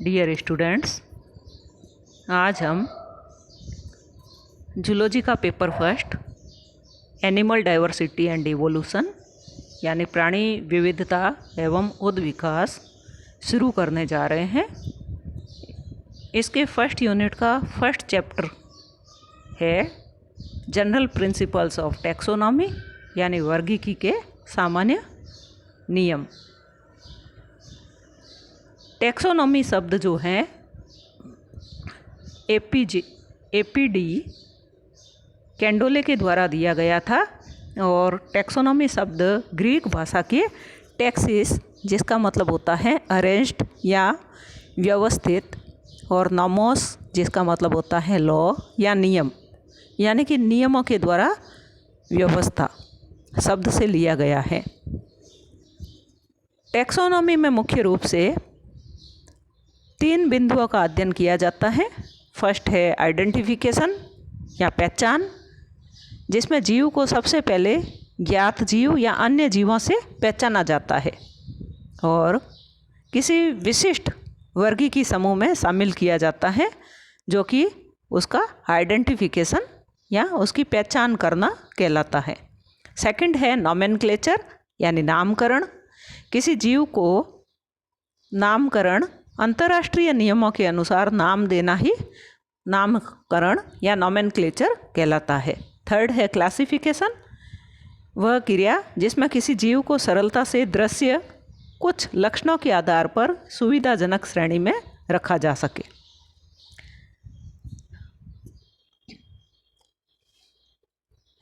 Dear students, आज हम zoology का paper first animal diversity and evolution यानी प्राणी विविधता एवं उद्विकास शुरू करने जा रहे हैं। इसके फर्स्ट यूनिट का फर्स्ट चैप्टर है जनरल प्रिंसिपल्स ऑफ टैक्सोनॉमी यानी वर्गीकी के सामान्य नियम। टैक्सोनॉमी शब्द जो है एपीडी कैंडोले के द्वारा दिया गया था और टैक्सोनॉमी शब्द ग्रीक भाषा के टैक्सिस जिसका मतलब होता है अरेंज्ड या व्यवस्थित और नॉमोस जिसका मतलब होता है लॉ या नियम यानी कि नियमों के द्वारा व्यवस्था शब्द से लिया गया है। टैक्सोनॉमी में मुख्य रूप से 3 बिंदुओं का अध्ययन किया जाता है। फर्स्ट है आइडेंटिफिकेशन या पहचान, जिसमें जीव को सबसे पहले ज्ञात जीव या अन्य जीवों से पहचाना जाता है और किसी विशिष्ट वर्गीकी समूह में शामिल किया जाता है जो कि उसका आइडेंटिफिकेशन या उसकी पहचान करना कहलाता है। सेकंड है नॉमेनक्लेचर यानी नामकरण। किसी जीव को नामकरण अंतर्राष्ट्रीय नियमों के अनुसार नाम देना ही नामकरण या नॉमेनक्लेचर कहलाता है। थर्ड है क्लासिफिकेशन, वह क्रिया जिसमें किसी जीव को सरलता से दृश्य कुछ लक्षणों के आधार पर सुविधाजनक श्रेणी में रखा जा सके।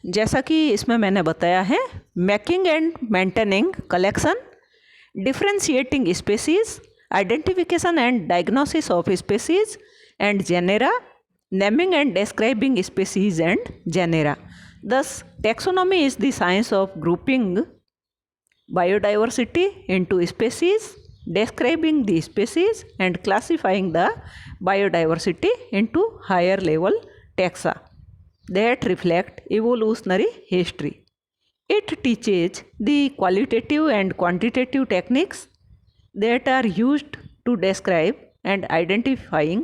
जैसा कि इसमें मैंने बताया है, making and maintaining collection, differentiating species, identification and diagnosis of species and genera, naming and describing species and genera. Thus, taxonomy is the science of grouping biodiversity into species, describing the species and classifying the biodiversity into higher level taxa that reflect evolutionary history. It teaches the qualitative and quantitative techniques that are used to describe and identifying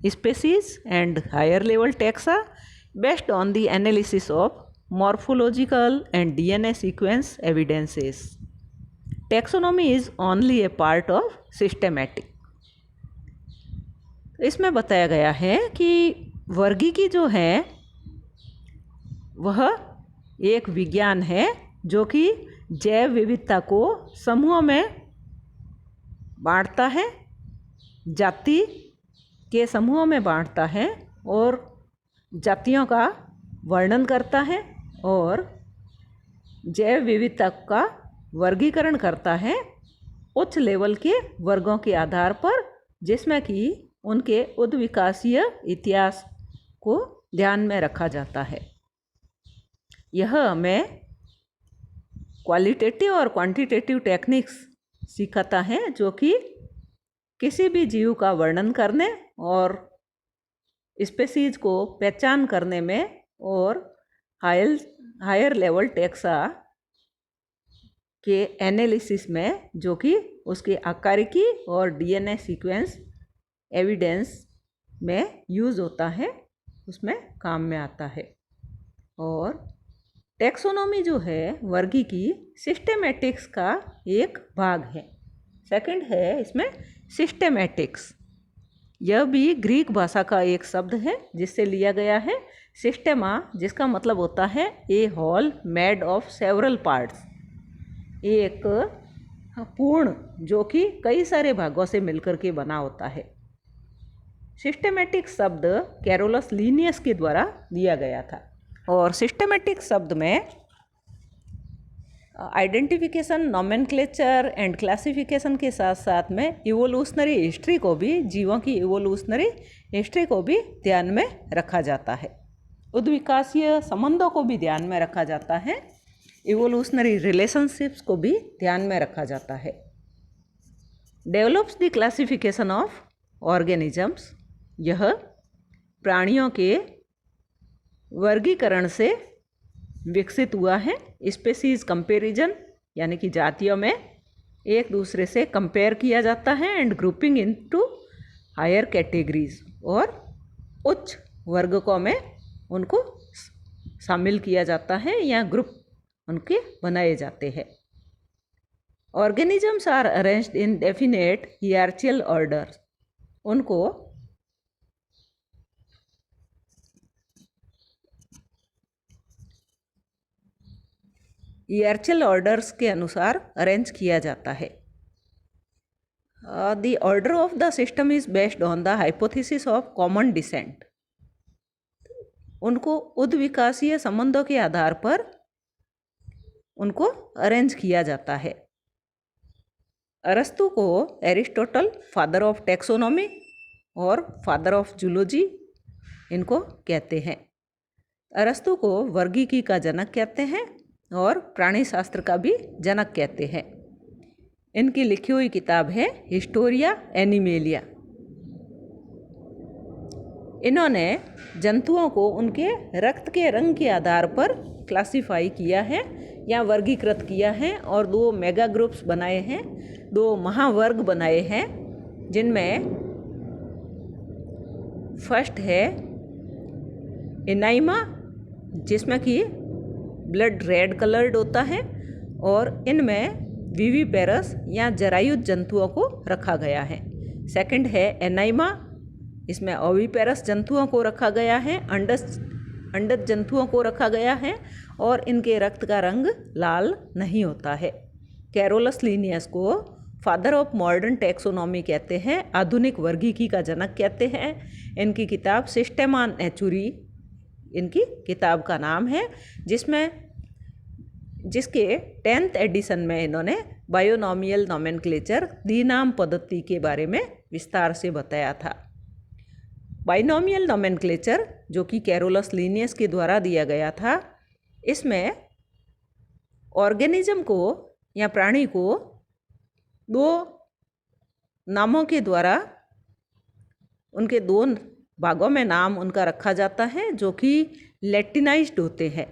species and higher level taxa based on the analysis of morphological and DNA sequence evidences. Taxonomy is only a part of systematic. इसमें बताया गया है कि वर्गीकी जो है वह एक विज्ञान है जो कि जैव विविधता को समूहों में बांटता है, जाति के समूहों में बांटता है और जातियों का वर्णन करता है और जैव विविधता का वर्गीकरण करता है उच्च लेवल के वर्गों के आधार पर, जिसमें कि उनके उद्विकासीय इतिहास को ध्यान में रखा जाता है। यह हमें क्वालिटेटिव और क्वांटिटेटिव टेक्निक्स सिखाता है जो कि किसी भी जीव का वर्णन करने और स्पेसीज को पहचान करने में और हायर लेवल टैक्सा के एनालिसिस में जो कि उसके आकारिकी और डीएनए सीक्वेंस एविडेंस में यूज़ होता है उसमें काम में आता है। और टैक्सोनॉमी जो है वर्गीकी सिस्टेमेटिक्स का एक भाग है। सेकंड है इसमें सिस्टेमेटिक्स, यह भी ग्रीक भाषा का एक शब्द है जिससे लिया गया है। सिस्टेमा जिसका मतलब होता है a whole made of several parts, एक पूर्ण जो कि कई सारे भागों से मिलकर के बना होता है। सिस्टेमेटिक शब्द कैरोलस लीनियस के द्वारा दिया गया था और सिस्टेमेटिक शब्द में आइडेंटिफिकेशन, नॉमेनक्लेचर एंड क्लासिफिकेशन के साथ साथ में इवोल्यूशनरी हिस्ट्री को भी, जीवों की इवोल्यूशनरी हिस्ट्री को भी ध्यान में रखा जाता है। उद्विकासीय संबंधों को भी ध्यान में रखा जाता है, इवोल्यूशनरी रिलेशनशिप्स को भी ध्यान में रखा जाता है। Develops the classification of organisms, यह प्राणियों के वर्गीकरण से विकसित हुआ है। स्पेसीज कंपैरिजन यानी कि जातियों में एक दूसरे से कंपेयर किया जाता है and grouping into higher categories और उच्च वर्गों में उनको शामिल किया जाता है या ग्रुप उनके बनाए जाते हैं। Organisms are arranged in definite hierarchical order. उनको हियरार्चिकल ऑर्डर्स के अनुसार अरेंज किया जाता है। The order of the system is based on the hypothesis of common descent. उनको उद्विकासीय संबंधों के आधार पर उनको अरेंज किया जाता है। अरस्तु को एरिस्टोटल फादर ऑफ टैक्सोनॉमी और फादर ऑफ जूलॉजी इनको कहते हैं। अरस्तु को वर्गीकी का जनक कहते हैं और प्राणी शास्त्र का भी जनक कहते हैं। इनकी लिखी हुई किताब है हिस्टोरिया एनिमेलिया। इन्होंने जंतुओं को उनके रक्त के रंग के आधार पर क्लासिफाई किया है या वर्गीकृत किया है और 2 मेगा ग्रुप्स बनाए हैं, 2 महावर्ग बनाए हैं, जिनमें फर्स्ट है एनाइमा, जिसमें कि ब्लड रेड कलर्ड होता है और इनमें विविपेरस या जरायुज जंतुओं को रखा गया है। सेकंड है एनाइमा, इसमें ओविपेरस जंतुओं को रखा गया है, अंडज जंतुओं को रखा गया है और इनके रक्त का रंग लाल नहीं होता है। कैरोलस लीनियस को फादर ऑफ मॉडर्न टैक्सोनॉमी कहते हैं, आधुनिक वर्गीकी का जनक कहते हैं। इनकी किताब सिस्टेमा नेचुरी इनकी किताब का नाम है, जिसके 10th एडिशन में इन्होंने बायोनॉमियल नोमेनक्लेचर द्विनाम पद्धति के बारे में विस्तार से बताया था। बाइनोमियल नोमेनक्लेचर जो कि कैरोलस लीनियस के द्वारा दिया गया था, इसमें ऑर्गेनिज्म को या प्राणी को 2 नामों के द्वारा उनके 2 भागों में नाम उनका रखा जाता है जो कि लैटिनाइज्ड होते हैं।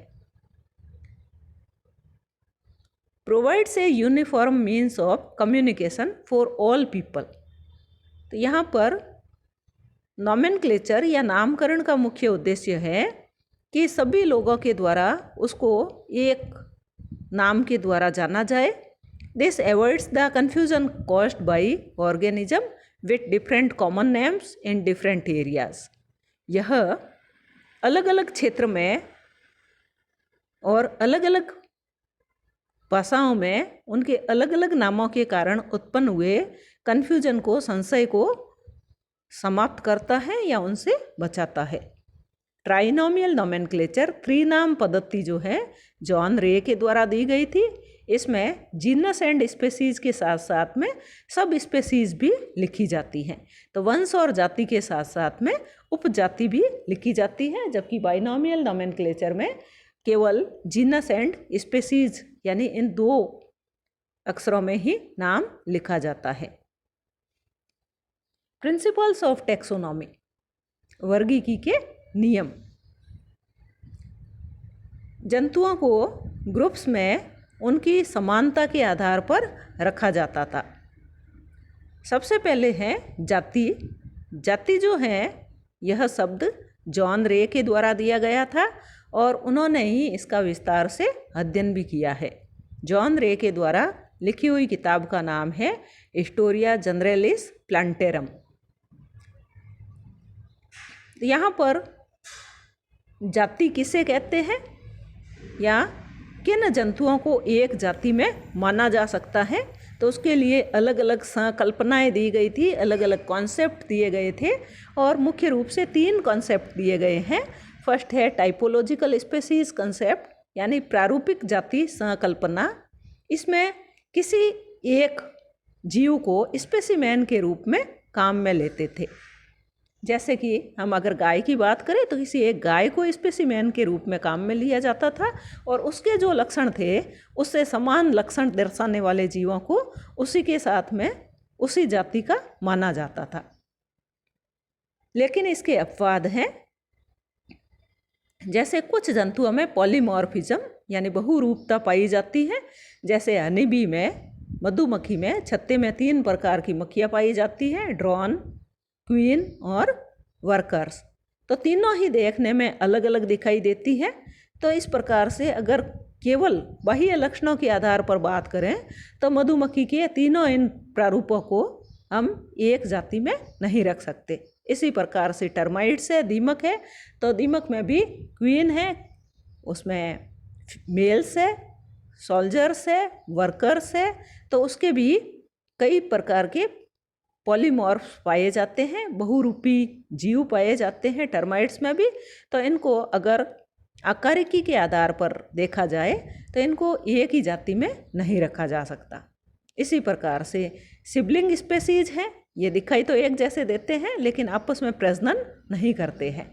Provides a uniform means of communication for all people. तो यहाँ पर नोमेनक्लेचर या नामकरण का मुख्य उद्देश्य है कि सभी लोगों के द्वारा उसको एक नाम के द्वारा जाना जाए। This avoids the confusion caused by organism with different common names in different areas. यह अलग अलग क्षेत्र में और अलग अलग भाषाओं में उनके अलग अलग नामों के कारण उत्पन्न हुए कन्फ्यूजन को, संशय को समाप्त करता है या उनसे बचाता है। ट्राइनोमियल नोमेनक्लेचर 3 नाम पद्धति जो है जॉन रे के द्वारा दी गई थी। इसमें जीनस एंड स्पेसीज के साथ साथ में सब स्पेसीज भी लिखी जाती हैं। तो वंश और जाति के साथ साथ में उपजाति भी लिखी जाती है, जबकि बाइनोमियल नोमेनक्लेचर में केवल जीनस एंड स्पेसीज यानी इन 2 अक्षरों में ही नाम लिखा जाता है। प्रिंसिपल्स ऑफ टैक्सोनॉमी, वर्गीकी के नियम। जंतुओं को ग्रुप्स में उनकी समानता के आधार पर रखा जाता था। सबसे पहले है जाति। जाति जो है यह शब्द जॉन रे के द्वारा दिया गया था और उन्होंने ही इसका विस्तार से अध्ययन भी किया है। जॉन रे के द्वारा लिखी हुई किताब का नाम है हिस्टोरिया जनरलिस प्लांटेरम। यहाँ पर जाति किसे कहते हैं या किन जंतुओं को एक जाति में माना जा सकता है, तो उसके लिए अलग अलग संकल्पनाएं दी गई थी, अलग अलग कॉन्सेप्ट दिए गए थे और मुख्य रूप से 3 कॉन्सेप्ट दिए गए हैं। फर्स्ट है टाइपोलॉजिकल स्पेसीज कंसेप्ट यानी प्रारूपिक जाति संकल्पना। इसमें किसी एक जीव को स्पेसिमेन के रूप में काम में लेते थे। जैसे कि हम अगर गाय की बात करें तो किसी एक गाय को स्पेसिमेन के रूप में काम में लिया जाता था और उसके जो लक्षण थे उससे समान लक्षण दर्शाने वाले जीवों को उसी के साथ में उसी जाति का माना जाता था। लेकिन इसके अपवाद हैं। जैसे कुछ जंतुओं में पॉलीमॉर्फिज्म यानी बहुरूपता पाई जाती है। जैसे हनीबी में, मधुमक्खी में, छत्ते में 3 प्रकार की मक्खियाँ पाई जाती हैं, ड्रोन, क्वीन और वर्कर्स। तो तीनों ही देखने में अलग अलग दिखाई देती है। तो इस प्रकार से अगर केवल बाह्य लक्षणों के आधार पर बात करें तो मधुमक्खी के तीनों इन प्रारूपों को हम एक जाति में नहीं रख सकते। इसी प्रकार से टर्माइट्स है, दीमक है, तो दीमक में भी क्वीन है, उसमें मेल्स है, सोल्जर्स है, वर्कर्स है, तो उसके भी कई प्रकार के पॉलीमॉर्फ्स पाए जाते हैं, बहुरूपी जीव पाए जाते हैं टर्माइट्स में भी। तो इनको अगर आकारिकी के आधार पर देखा जाए तो इनको एक ही जाति में नहीं रखा जा सकता। इसी प्रकार से सिबलिंग स्पेसीज हैं, ये दिखाई तो एक जैसे देते हैं लेकिन आपस में प्रजनन नहीं करते हैं।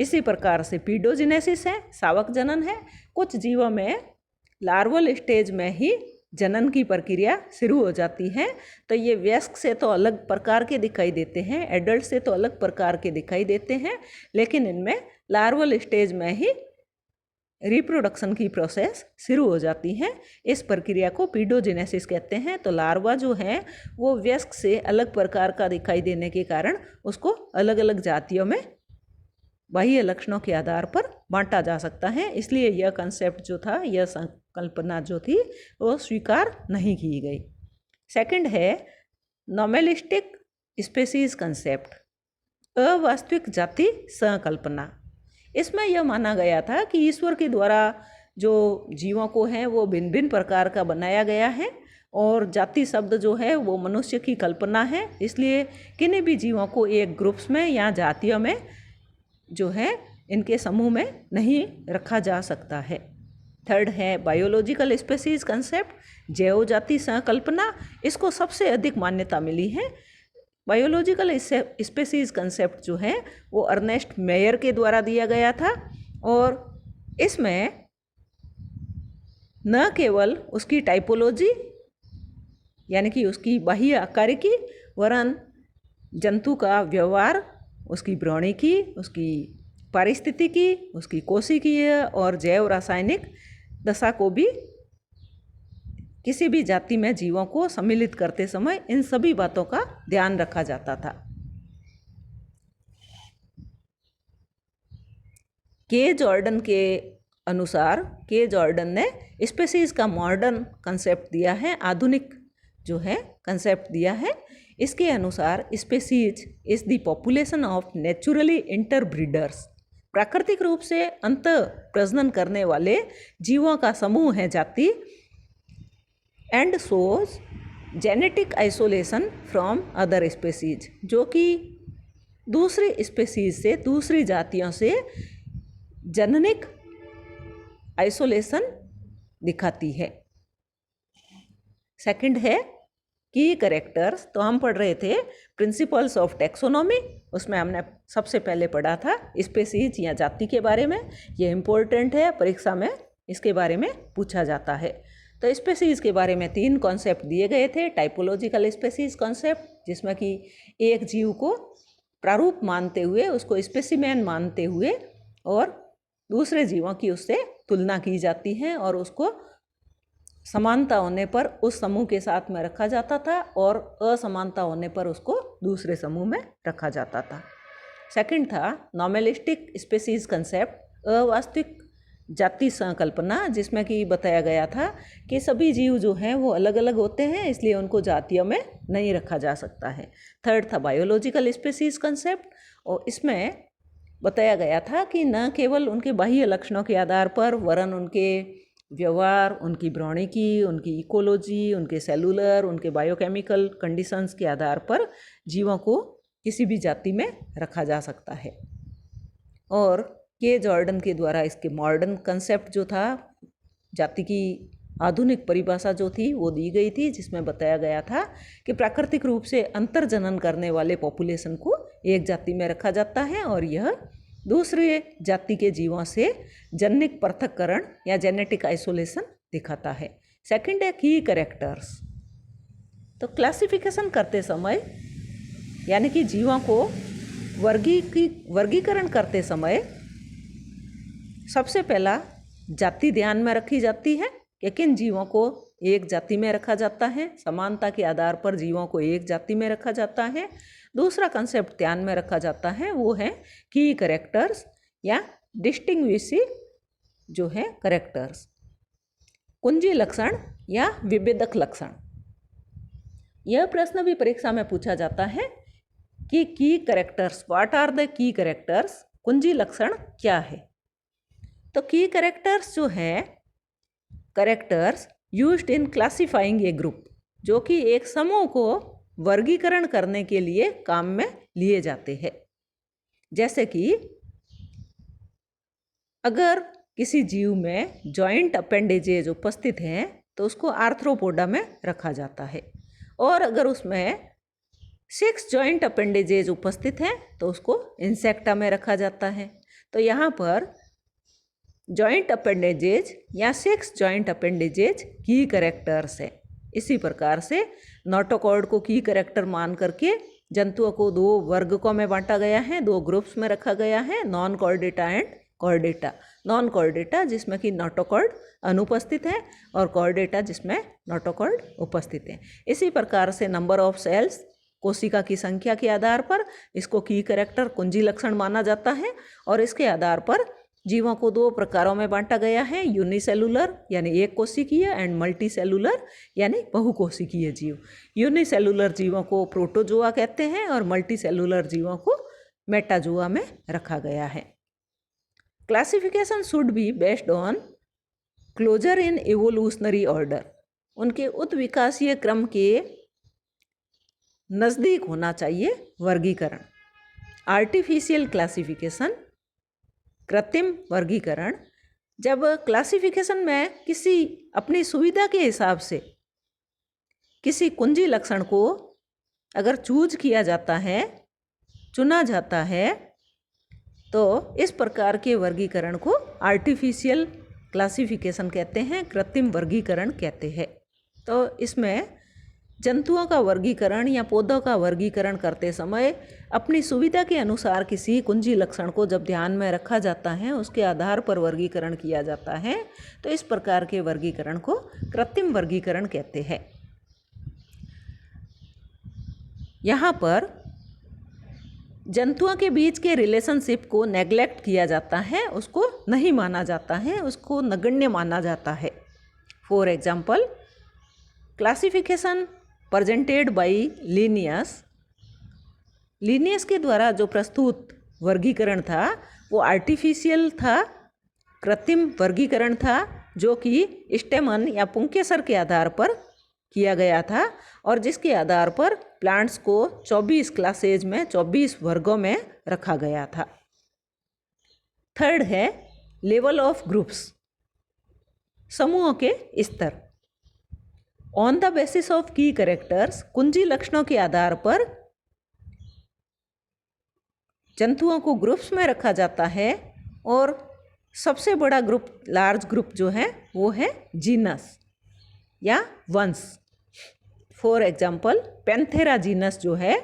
इसी प्रकार से पीडोजिनेसिस है, सावक जनन है। कुछ जीवों में लार्वल स्टेज में ही जनन की प्रक्रिया शुरू हो जाती है। तो ये वयस्क से तो अलग प्रकार के दिखाई देते हैं, एडल्ट से तो अलग प्रकार के दिखाई देते हैं, लेकिन इनमें लार्वल स्टेज में ही रिप्रोडक्शन की प्रोसेस शुरू हो जाती है। इस प्रक्रिया को पीडोजेनेसिस कहते हैं। तो लार्वा जो है वो वयस्क से अलग प्रकार का दिखाई देने के कारण उसको अलग अलग जातियों में बाह्य लक्षणों के आधार पर बांटा जा सकता है। इसलिए यह कंसेप्ट जो था, यह संकल्पना जो थी वो स्वीकार नहीं की गई। सेकंड है नॉर्मलिस्टिक स्पेसीज कंसेप्ट, अवास्तविक जाति संकल्पना। इसमें यह माना गया था कि ईश्वर के द्वारा जो जीवों को है वो भिन्न भिन्न प्रकार का बनाया गया है और जाति शब्द जो है वो मनुष्य की कल्पना है। इसलिए किन्हीं भी जीवों को एक ग्रुप्स में या जातियों में जो है इनके समूह में नहीं रखा जा सकता है। थर्ड है बायोलॉजिकल स्पेसीज कंसेप्ट, जैव जाति संकल्पना। इसको सबसे अधिक मान्यता मिली है। बायोलॉजिकल स्पेसीज कंसेप्ट जो है वो अर्नेस्ट मेयर के द्वारा दिया गया था और इसमें न केवल उसकी टाइपोलॉजी यानी कि उसकी बाह्य आकारिकी, वरन जंतु का व्यवहार, उसकी भ्रौणिकी, उसकी पारिस्थितिकी, उसकी कोशिकीय और जैव रासायनिक दशा को भी किसी भी जाति में जीवों को सम्मिलित करते समय इन सभी बातों का ध्यान रखा जाता था। के जॉर्डन के अनुसार, के जॉर्डन ने स्पेसीज का मॉडर्न कंसेप्ट दिया है, आधुनिक जो है कंसेप्ट दिया है। इसके अनुसार species is the population of naturally interbreeders, प्राकृतिक रूप से अंत प्रजनन करने वाले जीवों का समूह है जाति। And shows genetic isolation from other species, जो कि दूसरी स्पेसीज से, दूसरी जातियों से जननिक आइसोलेशन दिखाती है। सेकंड है की कैरेक्टर्स। तो हम पढ़ रहे थे प्रिंसिपल्स ऑफ टैक्सोनॉमी, उसमें हमने सबसे पहले पढ़ा था स्पेसीज या जाति के बारे में। ये इम्पोर्टेंट है, परीक्षा में इसके बारे में पूछा जाता है। तो स्पेसीज के बारे में 3 कॉन्सेप्ट दिए गए थे। टाइपोलॉजिकल स्पेसीज कॉन्सेप्ट, जिसमें कि एक जीव को प्रारूप मानते हुए, उसको स्पेसिमेन मानते हुए और दूसरे जीवों की उससे तुलना की जाती है और उसको समानता होने पर उस समूह के साथ में रखा जाता था और असमानता होने पर उसको दूसरे समूह में रखा जाता था। सेकंड था नॉर्मलिस्टिक स्पेसीज कंसेप्ट, अवास्तविक जाति संकल्पना, जिसमें कि बताया गया था कि सभी जीव जो हैं वो अलग अलग होते हैं, इसलिए उनको जातियों में नहीं रखा जा सकता है। थर्ड था बायोलॉजिकल स्पेसीज कंसेप्ट और इसमें बताया गया था कि न केवल उनके बाह्य लक्षणों के आधार पर, वरन उनके व्यवहार, उनकी भ्रौणिकी, उनकी इकोलॉजी, उनके सेलुलर, उनके बायोकेमिकल कंडीशंस के आधार पर जीवों को किसी भी जाति में रखा जा सकता है। और के जॉर्डन के द्वारा इसके मॉडर्न कंसेप्ट जो था, जाति की आधुनिक परिभाषा जो थी वो दी गई थी, जिसमें बताया गया था कि प्राकृतिक रूप से अंतर्जनन करने वाले पॉपुलेशन को एक जाति में रखा जाता है और यह दूसरे जाति के जीवों से जनिक पृथक्करण या जेनेटिक आइसोलेशन दिखाता है। सेकंड है की कैरेक्टर्स। तो क्लासिफिकेशन करते समय यानी कि जीवों को वर्गीकरण करते समय सबसे पहला जाति ध्यान में रखी जाती है कि किन जीवों को एक जाति में रखा जाता है। समानता के आधार पर जीवों को एक जाति में रखा जाता है दूसरा कंसेप्ट ध्यान में रखा जाता है वो है की कैरेक्टर्स या डिस्टिंग्विशिंग जो है कैरेक्टर्स, कुंजी लक्षण या विभेदक लक्षण। यह प्रश्न भी परीक्षा में पूछा जाता है कि key characters, what are the key characters, कुंजी लक्षण क्या है। तो की कैरेक्टर्स जो है characters used in classifying a group, जो कि एक समूह को वर्गीकरण करने के लिए काम में लिए जाते हैं। जैसे कि अगर किसी जीव में जॉइंट अपेंडेजेज उपस्थित हैं तो उसको आर्थ्रोपोडा में रखा जाता है, और अगर उसमें 6 जॉइंट अपेंडेजेज उपस्थित हैं तो उसको इंसेक्टा में रखा जाता है। तो यहाँ पर जॉइंट अपेंडेजेज या 6 जॉइंट अपेंडेजेज की कैरेक्टर्स है। इसी प्रकार से नोटोकॉर्ड को की कैरेक्टर मान करके जंतुओं को 2 वर्गों में बांटा गया है, 2 ग्रुप्स में रखा गया है, non Chordata and Chordata. Non Chordata जिसमें कि नोटोकॉर्ड अनुपस्थित है और कॉर्डेटा जिसमें नोटोकॉर्ड उपस्थित है। इसी प्रकार से नंबर ऑफ सेल्स, कोशिका की संख्या के आधार पर इसको की कैरेक्टर, कुंजी लक्षण माना जाता है, और इसके आधार पर जीवों को 2 प्रकारों में बांटा गया है, यूनिसेलुलर यानी एक कोशिकीय एंड मल्टी सेलुलर यानी बहुकोशिकीय जीव। यूनिसेलुलर जीवों को प्रोटोजोआ कहते हैं और मल्टी सेलुलर जीवों को मेटाजोआ में रखा गया है। Classification should be based on closure in evolutionary order, उनके उत्विकासीय क्रम के नज़दीक होना चाहिए वर्गीकरण। आर्टिफिशियल क्लासिफिकेशन, कृत्रिम वर्गीकरण, जब क्लासिफिकेशन में किसी अपनी सुविधा के हिसाब से किसी कुंजी लक्षण को अगर चूज किया जाता है, चुना जाता है, तो इस प्रकार के वर्गीकरण को आर्टिफिशियल क्लासिफिकेशन कहते हैं, कृत्रिम वर्गीकरण कहते हैं। तो इसमें जंतुओं का वर्गीकरण या पौधों का वर्गीकरण करते समय अपनी सुविधा के अनुसार किसी कुंजी लक्षण को जब ध्यान में रखा जाता है, उसके आधार पर वर्गीकरण किया जाता है, तो इस प्रकार के वर्गीकरण को कृत्रिम वर्गीकरण कहते हैं। यहाँ पर जंतुओं के बीच के रिलेशनशिप को नेग्लेक्ट किया जाता है, उसको नहीं माना जाता है, उसको नगण्य माना जाता है। For example, classification presented by Linnaeus के द्वारा जो प्रस्तुत वर्गीकरण था वो आर्टिफिशियल था, कृत्रिम वर्गीकरण था, जो कि स्टेमन या पुंकेसर के आधार पर किया गया था, और जिसके आधार पर प्लांट्स को 24 क्लासेज में 24 वर्गों में रखा गया था। थर्ड है लेवल ऑफ ग्रुप्स, समूहों के स्तर। ऑन द बेसिस ऑफ की कैरेक्टर्स, कुंजी लक्षणों के आधार पर जंतुओं को ग्रुप्स में रखा जाता है, और सबसे बड़ा ग्रुप, लार्ज ग्रुप जो है वो है जीनस या वंश। फॉर एग्जाम्पल, पैंथेरा जीनस जो है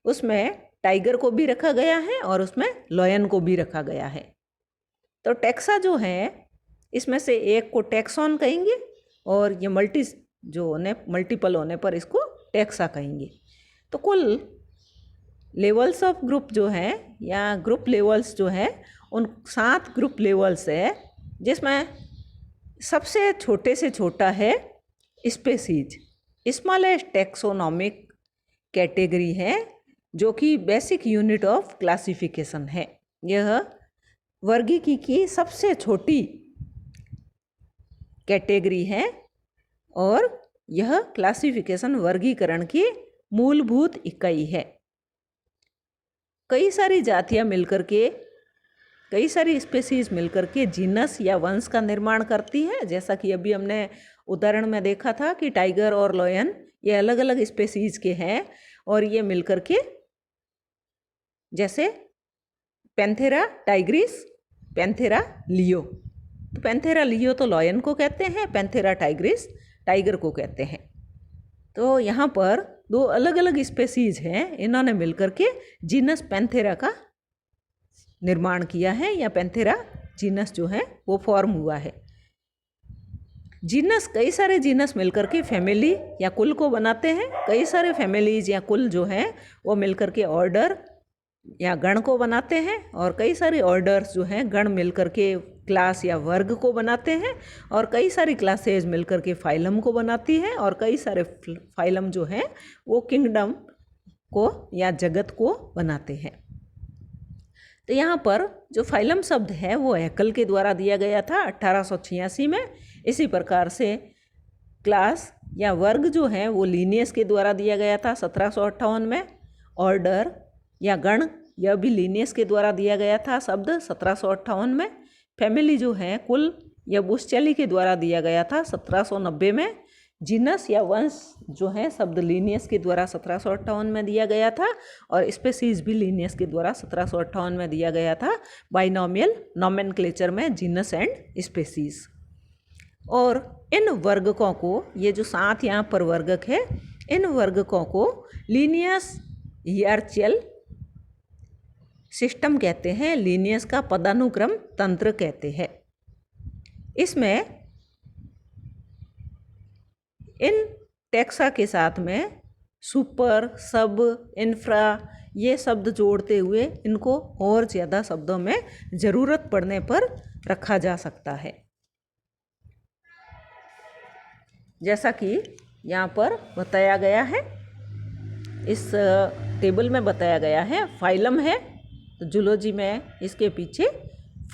उसमें टाइगर को भी रखा गया है और उसमें लॉयन को भी रखा गया है। तो टैक्सा जो है इसमें से एक को टैक्सॉन कहेंगे, और ये मल्टीपल होने पर इसको टैक्सा कहेंगे। तो कुल लेवल्स ऑफ ग्रुप जो है या ग्रुप लेवल्स जो है उन 7 ग्रुप लेवल्स है, जिसमें सबसे छोटे से छोटा है स्पेसीज, स्मॉलेस्ट टैक्सोनॉमिक कैटेगरी है, जो कि बेसिक यूनिट ऑफ क्लासिफिकेशन है। यह वर्गीकी की सबसे छोटी कैटेगरी है, और यह क्लासिफिकेशन वर्गीकरण की मूलभूत इकाई है। कई सारी जातियां मिलकर के, कई सारी स्पेसीज मिलकर के जीनस या वंश का निर्माण करती है। जैसा कि अभी हमने उदाहरण में देखा था कि टाइगर और लॉयन ये अलग अलग स्पेसीज के हैं, और ये मिलकर के जैसे पैंथेरा टाइग्रिस, पैंथेरा लियो। तो पैंथेरा लियो तो लॉयन को कहते हैं, पैंथेरा टाइग्रिस टाइगर को कहते हैं। तो यहाँ पर 2 अलग अलग स्पेसीज हैं, इन्होंने मिलकर के जीनस पैंथेरा का निर्माण किया है, या पैंथेरा जीनस जो है वो फॉर्म हुआ है। जीनस, कई सारे जीनस मिलकर के फैमिली या कुल को बनाते हैं। कई सारे फैमिलीज या कुल जो हैं वो मिलकर के ऑर्डर या गण को बनाते हैं, और कई सारे ऑर्डर्स जो हैं गण मिलकर के क्लास या वर्ग को बनाते हैं, और कई सारी क्लासेज मिलकर के फाइलम को बनाती हैं, और कई सारे फाइलम जो हैं वो किंगडम को या जगत को बनाते हैं। तो यहाँ पर जो फाइलम शब्द है वो हैकल के द्वारा दिया गया था 1886 में। इसी प्रकार से क्लास या वर्ग जो है वो लीनियस के द्वारा दिया गया था 1758 में। ऑर्डर या गण, यह भी लीनियस के द्वारा दिया गया था शब्द 1758 में। फैमिली जो है कुल, यह बुस्चेली के द्वारा दिया गया था 1790 में। जीनस या वंश जो है शब्द लीनियस के द्वारा 1758 में दिया गया था, और स्पेसीज भी लीनियस के द्वारा 1758 में दिया गया था बाइनोमियल नोमेनक्लेचर में, जीनस एंड स्पेसीज। और इन वर्गकों को, ये जो 7 यहाँ पर वर्गक है, इन वर्गकों को लीनियस हियरचियल सिस्टम कहते हैं, लीनियस का पदानुक्रम तंत्र कहते हैं। इसमें इन टैक्सा के साथ में सुपर, सब, इंफ्रा ये शब्द जोड़ते हुए इनको और ज़्यादा शब्दों में ज़रूरत पड़ने पर रखा जा सकता है। जैसा कि यहाँ पर बताया गया है, इस टेबल में बताया गया है, फाइलम है तो जूलॉजी में इसके पीछे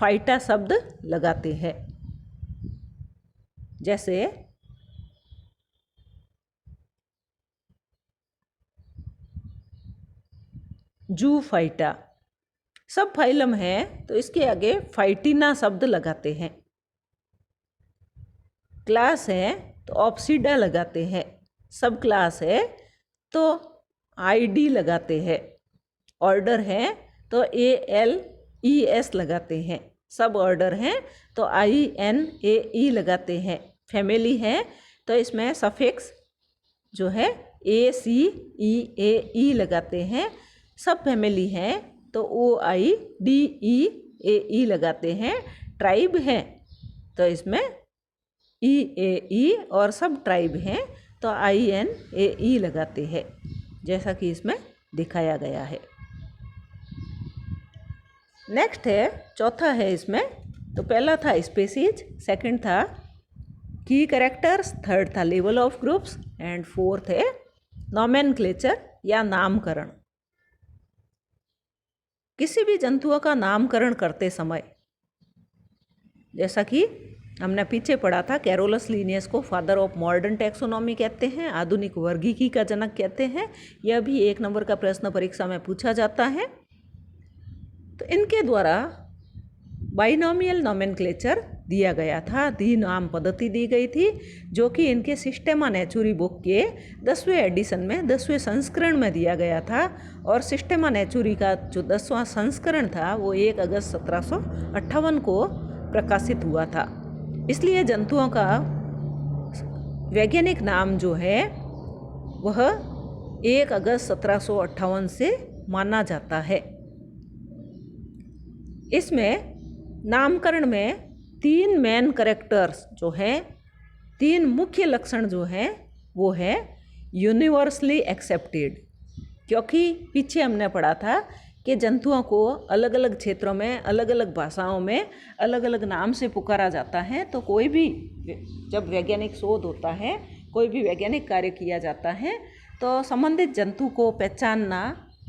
फाइटा शब्द लगाते हैं। जैसे जू फाइटा, सब फाइलम है तो इसके आगे फाइटिना शब्द लगाते हैं। क्लास है तो ऑप्सिडा लगाते हैं। सब क्लास है तो आईडी लगाते हैं। ऑर्डर है तो ALES लगाते हैं। सब ऑर्डर हैं तो INAE लगाते हैं। फैमिली है तो इसमें सफिक्स जो है ACEAE लगाते हैं। सब फैमिली है तो OIDEAE लगाते हैं। ट्राइब है तो इसमें EAE, और सब ट्राइब हैं तो INAE लगाते हैं, जैसा कि इसमें दिखाया गया है। नेक्स्ट है, चौथा है इसमें, तो पहला था स्पेसीज, सेकंड था की कैरेक्टर्स, थर्ड था level of groups, and fourth है नोमेनक्लेचर या नामकरण। किसी भी जंतुओं का नामकरण करते समय, जैसा कि हमने पीछे पढ़ा था, कैरोलस लीनियस को फादर ऑफ मॉडर्न टैक्सोनॉमी कहते हैं, आधुनिक वर्गीकी का जनक कहते हैं। यह भी 1 नंबर का प्रश्न परीक्षा में पूछा जाता है। तो इनके द्वारा बाइनोमियल नोमेनक्लेचर दिया गया था, दी नाम पद्धति दी गई थी, जो कि इनके सिस्टेमा नेचुरी बुक के 10वें एडिशन में 10वें संस्करण में दिया गया था। और सिस्टेमा नेचुरी का जो 10वां संस्करण था वो 1 अगस्त 1758 को प्रकाशित हुआ था। इसलिए जंतुओं का वैज्ञानिक नाम जो है वह 1 अगस्त 1758 से माना जाता है। इसमें नामकरण में 3 मेन कैरेक्टर्स जो हैं, 3 मुख्य लक्षण जो हैं वो है यूनिवर्सली एक्सेप्टेड, क्योंकि पीछे हमने पढ़ा था कि जंतुओं को अलग अलग क्षेत्रों में, अलग अलग भाषाओं में अलग अलग नाम से पुकारा जाता है। तो कोई भी जब वैज्ञानिक शोध होता है, कोई भी वैज्ञानिक कार्य किया जाता है, तो संबंधित जंतु को पहचानना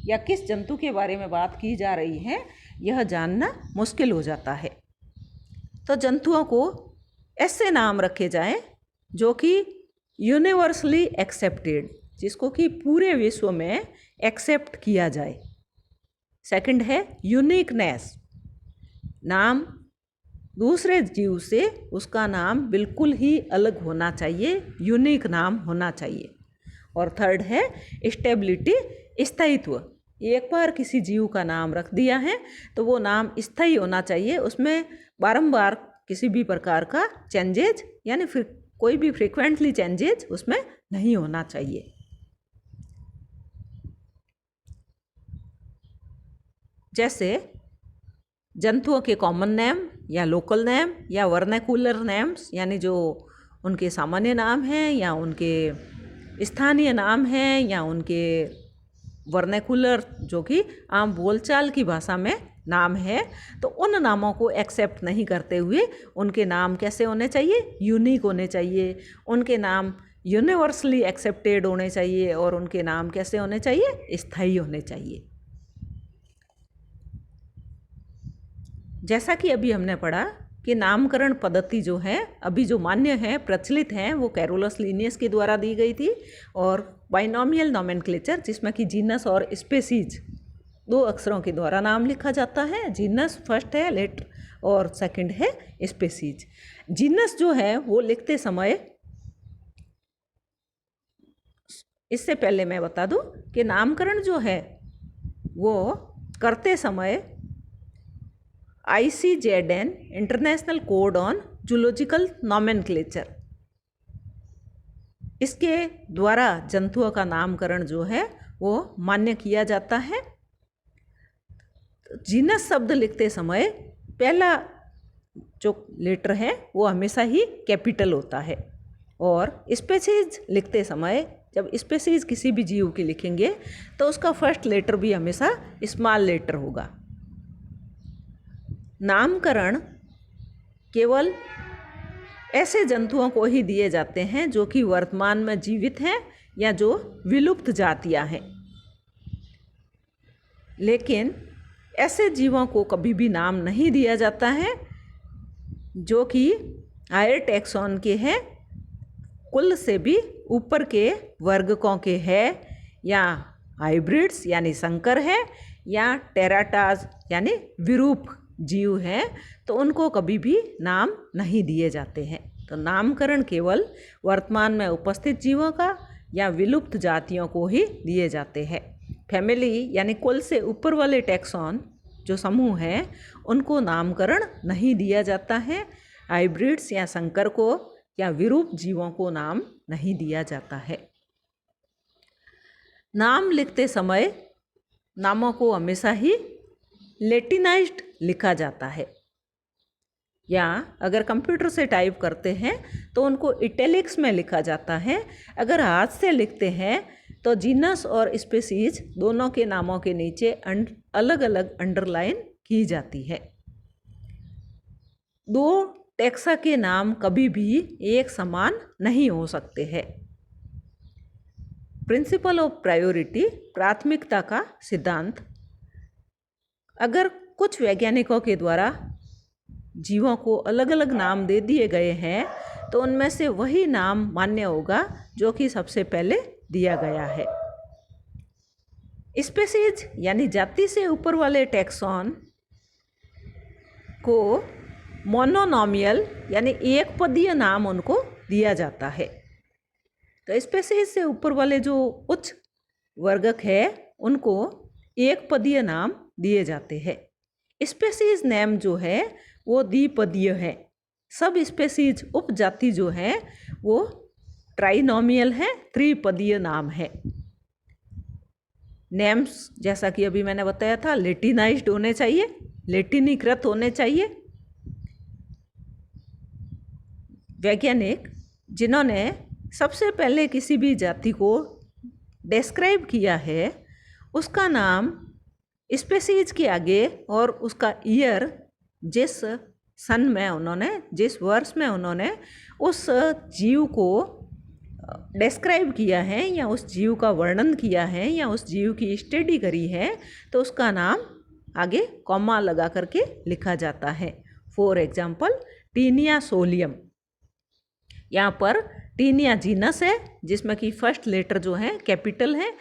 या किस जंतु के बारे में बात की जा रही है यह जानना मुश्किल हो जाता है। तो जंतुओं को ऐसे नाम रखे जाएं जो कि यूनिवर्सली एक्सेप्टेड, जिसको कि पूरे विश्व में एक्सेप्ट किया जाए। सेकंड है यूनिकनेस, नाम दूसरे जीव से उसका नाम बिल्कुल ही अलग होना चाहिए, यूनिक नाम होना चाहिए। और थर्ड है स्टेबिलिटी, स्थायित्व। एक बार किसी जीव का नाम रख दिया है तो वो नाम स्थायी होना चाहिए, उसमें बारंबार किसी भी प्रकार का चेंजेज यानी फिर कोई भी फ्रीक्वेंटली चेंजेज उसमें नहीं होना चाहिए। जैसे जंतुओं के कॉमन नेम या लोकल नेम या वर्नाकुलर नेम्स, यानी जो उनके सामान्य नाम हैं या उनके स्थानीय नाम हैं या उनके वर्नाकुलर जो कि आम बोलचाल की भाषा में नाम है, तो उन नामों को एक्सेप्ट नहीं करते हुए उनके नाम कैसे होने चाहिए, यूनिक होने चाहिए। उनके नाम यूनिवर्सली एक्सेप्टेड होने चाहिए और उनके नाम कैसे होने चाहिए, स्थायी होने चाहिए। जैसा कि अभी हमने पढ़ा कि नामकरण पद्धति जो है अभी जो मान्य है, प्रचलित हैं, वो कैरोलस लिनियस के द्वारा दी गई थी। और बाइनोमियल नोमेनक्लेचर जिसमें कि जीनस और स्पेसीज 2 अक्षरों के द्वारा नाम लिखा जाता है। जीनस फर्स्ट है लेटर और सेकंड है स्पेसीज। जीनस जो है वो लिखते समय, इससे पहले मैं बता दूं कि नामकरण जो है वो करते समय ICZN international code on zoological nomenclature, इसके द्वारा जंतुओं का नामकरण जो है वो मान्य किया जाता है। जीनस शब्द लिखते समय पहला जो लेटर है वो हमेशा ही कैपिटल होता है, और स्पेसीज लिखते समय जब स्पेसीज किसी भी जीव की लिखेंगे तो उसका फर्स्ट लेटर भी हमेशा स्मॉल लेटर होगा। नामकरण केवल ऐसे जंतुओं को ही दिए जाते हैं जो कि वर्तमान में जीवित हैं या जो विलुप्त जातियां हैं, लेकिन ऐसे जीवों को कभी भी नाम नहीं दिया जाता है जो कि हायर टैक्सॉन के हैं, कुल से भी ऊपर के वर्गकों के हैं, या हाइब्रिड्स यानी संकर है, या टेराटाज यानी विरूप जीव हैं, तो उनको कभी भी नाम नहीं दिए जाते हैं। तो नामकरण केवल वर्तमान में उपस्थित जीवों का या विलुप्त जातियों को ही दिए जाते हैं। फैमिली यानी कुल से ऊपर वाले टैक्सॉन जो समूह हैं उनको नामकरण नहीं दिया जाता है। हाइब्रिड्स या संकर को या विरूप जीवों को नाम नहीं दिया जाता है। नाम लिखते समय नामों को हमेशा ही लैटिनाइज्ड लिखा जाता है, या अगर कंप्यूटर से टाइप करते हैं तो उनको इटैलिक्स में लिखा जाता है। अगर हाथ से लिखते हैं तो जीनस और स्पेसीज दोनों के नामों के नीचे अलग अलग अंडरलाइन की जाती है। 2 टैक्सा के नाम कभी भी एक समान नहीं हो सकते हैं। प्रिंसिपल ऑफ प्रायोरिटी, प्राथमिकता का सिद्धांत, अगर कुछ वैज्ञानिकों के द्वारा जीवों को अलग अलग नाम दे दिए गए हैं तो उनमें से वही नाम मान्य होगा जो कि सबसे पहले दिया गया है। स्पेसीज यानी जाति से ऊपर वाले टैक्सॉन को मोनोनॉमियल यानी एक पदीय नाम उनको दिया जाता है। तो स्पेसीज से ऊपर वाले जो उच्च वर्गक है उनको एक पदीय नाम दिए जाते हैं। स्पेसीज नेम जो है वो द्विपदीय है। सब स्पेसीज उपजाति जो है वो ट्राइनोमियल है, त्रिपदीय नाम है। नेम्स जैसा कि अभी मैंने बताया था लेटिनाइज्ड होने चाहिए, लेटिनीकृत होने चाहिए। वैज्ञानिक जिन्होंने सबसे पहले किसी भी जाति को डिस्क्राइब किया है उसका नाम स्पेसीज के आगे और उसका ईयर, जिस सन में उन्होंने, जिस वर्ष में उन्होंने उस जीव को डिस्क्राइब किया है या उस जीव का वर्णन किया है या उस जीव की स्टडी करी है, तो उसका नाम आगे कॉमा लगा करके लिखा जाता है। फॉर एग्जाम्पल टीनिया सोलियम, यहाँ पर टीनिया जीनस है जिसमें कि फर्स्ट लेटर जो है कैपिटल है,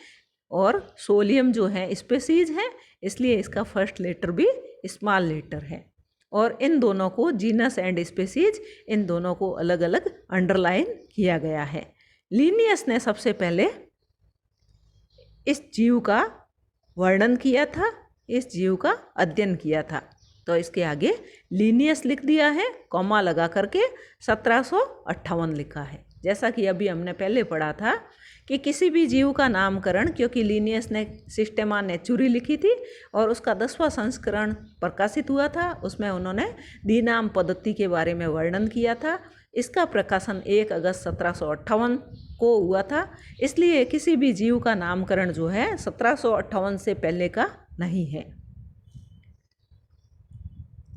और सोलियम जो है स्पेसीज है, इसलिए इसका फर्स्ट लेटर भी स्मॉल लेटर है। और इन दोनों को, जीनस एंड स्पेसीज, इन दोनों को अलग अलग अंडरलाइन किया गया है। लिनियस ने सबसे पहले इस जीव का वर्णन किया था, इस जीव का अध्ययन किया था, तो इसके आगे लिनियस लिख दिया है, कॉमा लगा करके 1758 लिखा है। जैसा कि अभी हमने पहले पढ़ा था कि किसी भी जीव का नामकरण, क्योंकि लिनियस ने सिस्टेमा नेचुरी लिखी थी और उसका 10वां संस्करण प्रकाशित हुआ था, उसमें उन्होंने द्विनाम पद्धति के बारे में वर्णन किया था। इसका प्रकाशन 1 अगस्त 1758 को हुआ था। इसलिए किसी भी जीव का नामकरण जो है 1758 से पहले का नहीं है।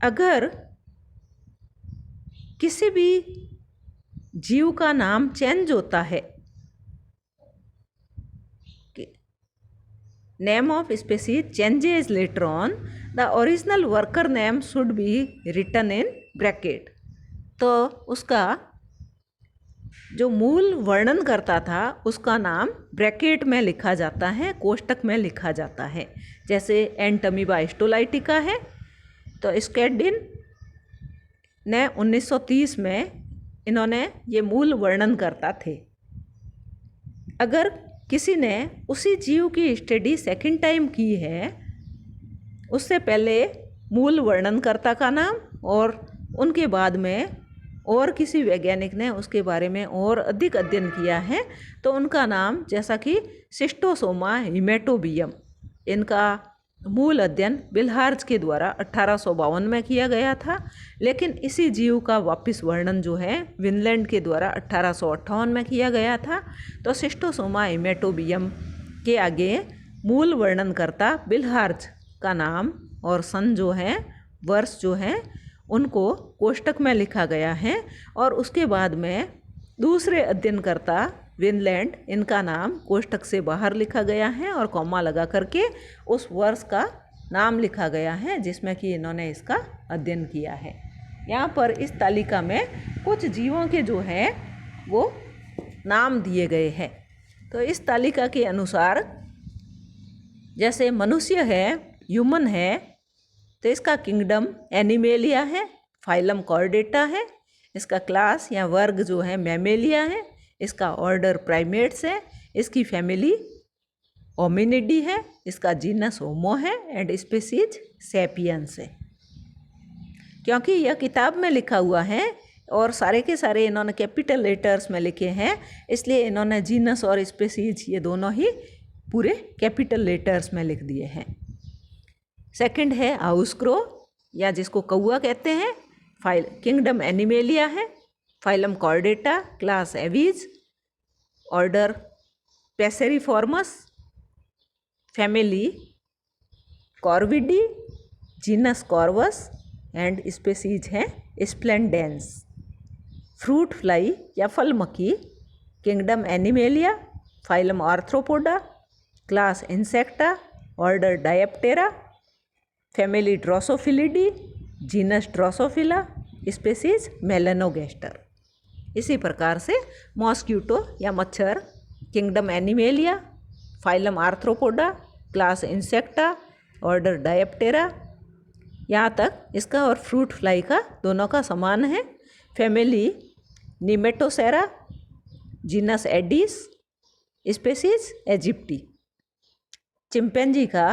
अगर किसी भी जीव का नाम चेंज होता है, name of species changes later on, the original worker name should be written in bracket. तो उसका जो मूल वर्णन करता था उसका नाम ब्रैकेट में लिखा जाता है, कोष्टक में लिखा जाता है। जैसे एंटमीबा स्टोलाइटिका है तो स्केडिन ने 1930 में इन्होंने ये मूल वर्णन करता थे। अगर किसी ने उसी जीव की स्टडी सेकंड टाइम की है, उससे पहले मूल वर्णनकर्ता का नाम और उनके बाद में और किसी वैज्ञानिक ने उसके बारे में और अधिक अध्ययन किया है तो उनका नाम, जैसा कि शिस्टोसोमा हिमेटोबियम, इनका मूल अध्ययन बिल्हार्ज के द्वारा 1852 में किया गया था। लेकिन इसी जीव का वापस वर्णन जो है विनलैंड के द्वारा 1858 में किया गया था। तो शिस्टोसोमा हिमेटोबियम के आगे मूल वर्णनकर्ता बिल्हार्ज का नाम और सन जो है, वर्ष जो है, उनको कोष्टक में लिखा गया है। और उसके बाद में दूसरे अध्ययनकर्ता विनलैंड, इनका नाम कोष्टक से बाहर लिखा गया है और कॉमा लगा करके उस वर्ष का नाम लिखा गया है जिसमें कि इन्होंने इसका अध्ययन किया है। यहाँ पर इस तालिका में कुछ जीवों के जो है वो नाम दिए गए हैं। तो इस तालिका के अनुसार जैसे मनुष्य है, ह्यूमन है, तो इसका किंगडम एनिमेलिया है, फाइलम कॉर्डेटा है, इसका क्लास या वर्ग जो है मैमेलिया है, इसका ऑर्डर प्राइमेट्स है, इसकी फैमिली होमिनिडी है, इसका जीनस होमो है एंड स्पीसीज सैपियंस है। क्योंकि यह किताब में लिखा हुआ है और सारे के सारे इन्होंने कैपिटल लेटर्स में लिखे हैं, इसलिए इन्होंने जीनस और स्पीसीज ये दोनों ही पूरे कैपिटल लेटर्स में लिख दिए हैं। सेकंड है हाउस क्रो या जिसको कौआ कहते हैं, किंगडम एनिमेलिया है, phylum Chordata, class Aves, order Passeriformes, family Corvidae, genus Corvus and species है स्प्लेंडेंस। फ्रूट फ्लाई या फल मक्खी, kingdom Animalia, phylum Arthropoda, class Insecta, order Diptera, family Drosophilidae, genus Drosophila, species melanogaster. इसी प्रकार से mosquito या मच्छर, kingdom Animalia, phylum Arthropoda, class Insecta, order Diptera, यहाँ तक इसका और फ्रूट फ्लाई का दोनों का समान है। Family Nematocera, genus Aedes, species aegypti. Chimpanzee का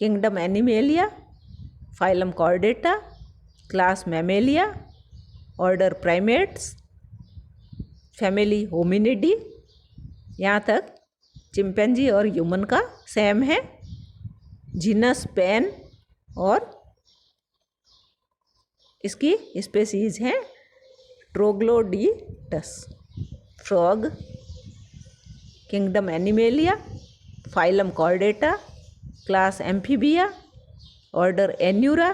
kingdom Animalia, phylum Chordata, class Mammalia, order Primates, family Hominidae. यहाँ तक चिंपैंजी और ह्यूमन का सेम है। जीनस पेन और इसकी स्पीसीज है troglodytes. Frog, kingdom Animalia, phylum Chordata, class Amphibia, order Anura,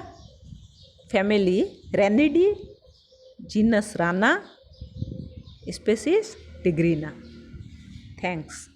family Ranidae, genus Rana, species tigrina. Thanks.